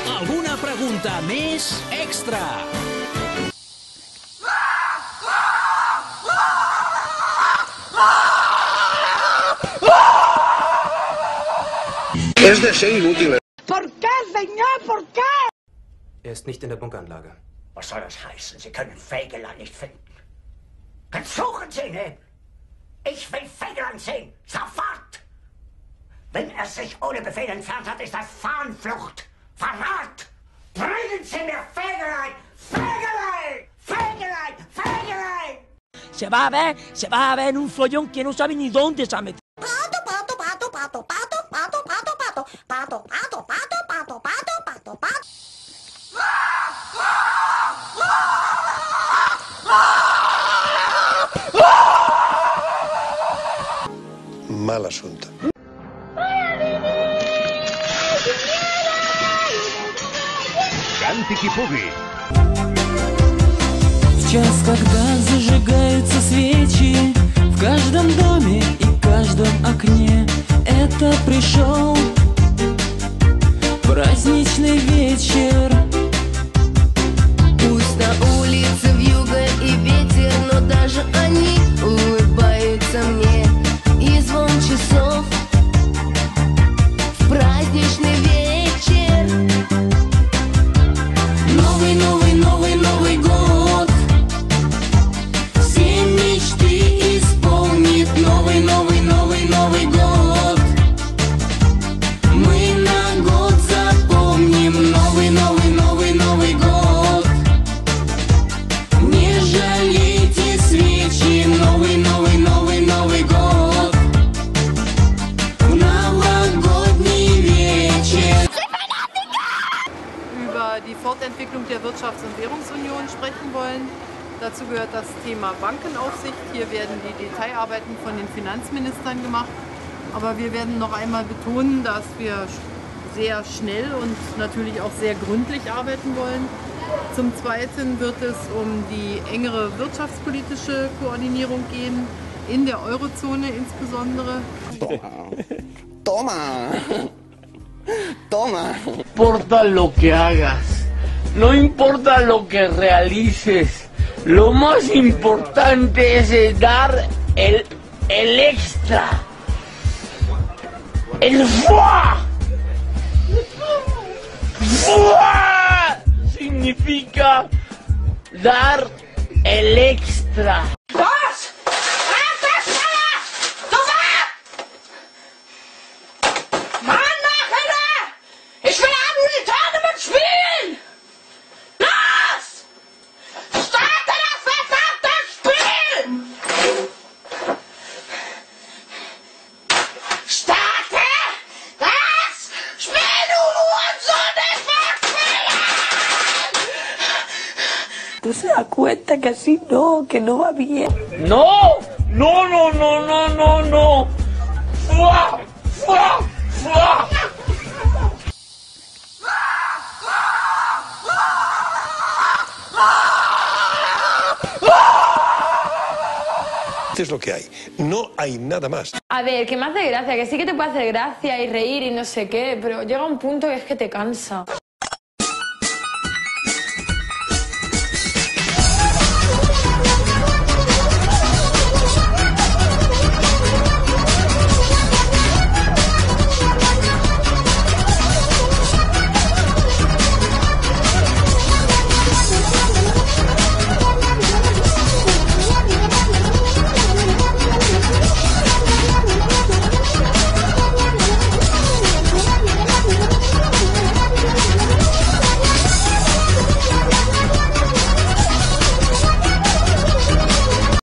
Alguna pregunta més extra? Es de ser inútil. ¿Por qué, señor? ¿Por qué? Er ist nicht in der Bunkeranlage. Was soll das heißen? Sie können Fegelein nicht finden. Dann suchen Sie ihn hin. Ich will Fegelein sehen. Sofort! Wenn er sich ohne Befehl entfernt hat, ist das Fahnenflucht. Verrat! Bringen Sie mir Fegelein! Fegelein! Fegelein! Fegelein! Se va a ver en un follón que no sabe ni dónde se ha metido. Pato, pato, pato, pato, pato, pato, pato, pato, pato, pato, pato, pato, pato, pato, pato. Mal asunto. Кантики-пуги. В час, когда зажигаются свечи в каждом доме и каждом окне, это пришел праздничный вечер. Пусть на улице вьюга и ветер, но даже они улыбаются мне. И звон часов в праздничный вечер. Новый, новый, новый, Новый год все мечты исполнит. Новый, новый, новый, Новый год мы на год запомним. Новый, новый, новый, Новый год. Не жалейте свечи. Новый, новый, новый, Новый год. В новогодний вечер. Über die Fortentwicklung der Wirtschafts- und Währungsunion sprechen wollen. Dazu gehört das Thema Bankenaufsicht. Hier werden die Detailarbeiten von den Finanzministern gemacht. Aber wir werden noch einmal betonen, dass wir sehr schnell und natürlich auch sehr gründlich arbeiten wollen. Zum Zweiten wird es um die engere wirtschaftspolitische Koordinierung gehen, in der Eurozone insbesondere. Toma. Toma. No importa lo que hagas, no importa lo que realices, lo más importante es dar el extra, el ¡fua! ¡Fua! Significa dar el extra. Was? Mann, nachher! Ich will am Tournament spielen! Los! Starte das verdammte Spiel! Starte das Spiel, du Hurensohn! Ich will spielen! ¿Tú se das cuenta que así no, que no va bien? No, no, no, no, no, no, no. ¡Fua! ¡Fua! ¡Fua! Es lo que hay. No hay nada más. A ver, que me hace gracia, que sí que te puede hacer gracia y reír y no sé qué, pero llega un punto que es que te cansa.